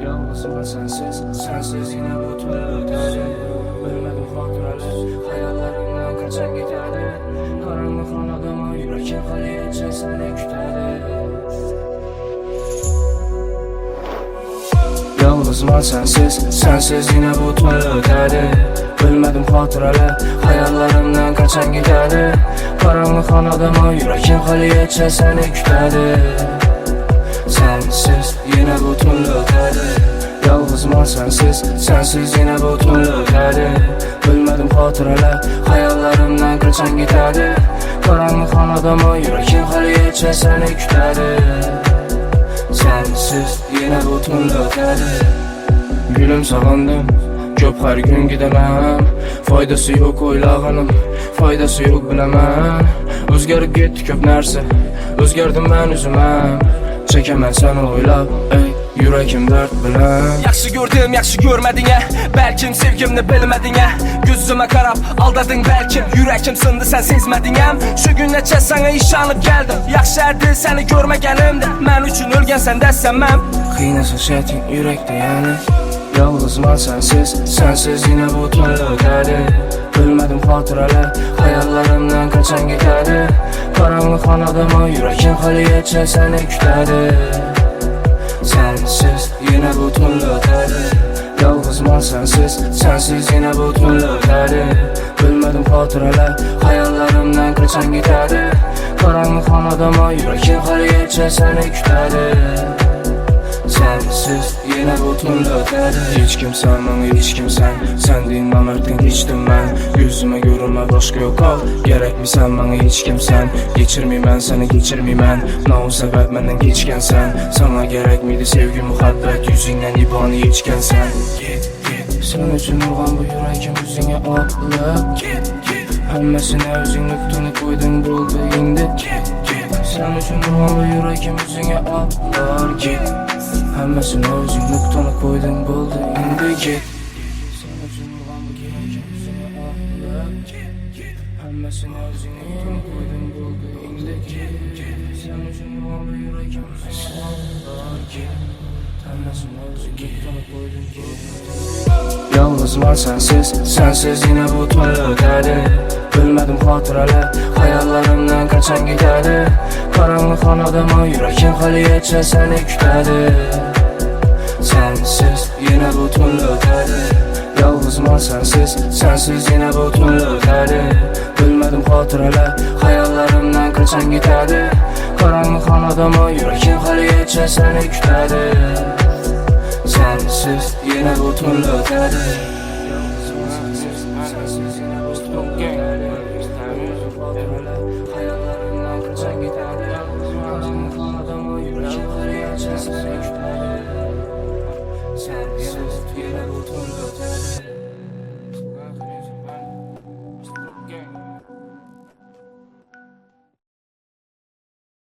Yalnızım sensiz, sensiz yine bu tüm ötedi. Ölmedim faturalar, hayallerimden kaçan giderdi. Karanlık anadama yürekim haliyece seni kütedi. Yalnızım sensiz, sensiz yine bu tüm ötedi. Ölmedim hatıralar, hayallerimden kaçan giderdi. Karanlık anadama yürekim haliyece seni kütedi. Sensiz yine bu türlü ötedi. Yalnızım sensiz, sensiz yine bu türlü ötedi. Ölmedim hatıralar, hayallerimden kaçan giderdi. Karanlık anadama yürekim haliyece seni kütedi. Sensiz yine bu türlü ötedi. Gülüm sağlandım, köp her gün gidemem. Faydası yok oylağanım, faydası yok bilemem. Özgərib getdi köp nərsə, özgərdim mən üzüməm. Çəkəmən sən oylab, ey yürekim dert bilən. Yaxşı gördüm, yaxşı görmədin ya. Bəlkim sevgimni bilmədin ya. Gözümə qarab aldadın bəlkim. Yürekim sındı sən sezmədin ya. Şu gün neçə sənə işanıb gəldim. Yaxşı ərdi səni görməyənimdə. Mən üçün ölgən sən dəsəməm. Qiynasa çətin ürəkdə yəni. Yalnızım sensiz, sensiz yine bu türlü ötedi. Ölmedim hatıralar, hayallerimden kaçan giderdi. Karanlık anadama yürekim haliyece seni kütedi. Sensiz yine bu türlü ötedi. Yalnızım sensiz, sensiz yine bu türlü ötedi. Ölmedim hatıralar, hayallerimden kaçan giderdi. Karanlık anadama yürekim haliyece seni kütedi. Sensiz yine bu türlü ötedi. Hiç kimsen bana hiç kimsen. Sen deyin namertken geçtim ben. Yüzüme görünme başka yok al. Gerek mi sen bana hiç kimsen. Geçirmeyim ben seni geçirmeyim ben. Ne o sebep benden geçken sen. Sana gerek miydi sevgi muhabbet. Yüzünden ibanı içken sen. Git git. Sen için urgan bu yürekim yüzüne atlıp. Git git. Hemmesine özün nüktünü koydun buldu indi. Git git. Sen için urgan bu yürekim yüzüne atlar. Git. Hemmesine özün nüktünü koydun buldu indi. Git. Sen için urgan bu yürekim yüzüne atlıp. Git git. Hemmesine özün nüktünü koydun buldu indi. Git git. Sen için urgan bu yürekim yüzüne atlar. Git. Hemmesine özün nüktünü koydun git. Yalnızım sensiz, sensiz yine bu türlü ötedi. Ölmedim hatıralar, hayallerimden kaçan giderdi. Karanlık anadama yürekim haliyece seni kütedi. Sensiz yine bu türlü ötedi. Yalnızım sensiz, sensiz yine bu türlü ötedi. Ölmedim hatıralar, hayallerimden kaçan giderdi. Karanlık anadama yürekim haliyece seni kütedi. Sensiz yine bu türlü ötedi. Sensiz yine bu türlü ötedi. Hayallerimden kaçan giderdi. Karanlık anadama yürekim haliyece seni kütedi.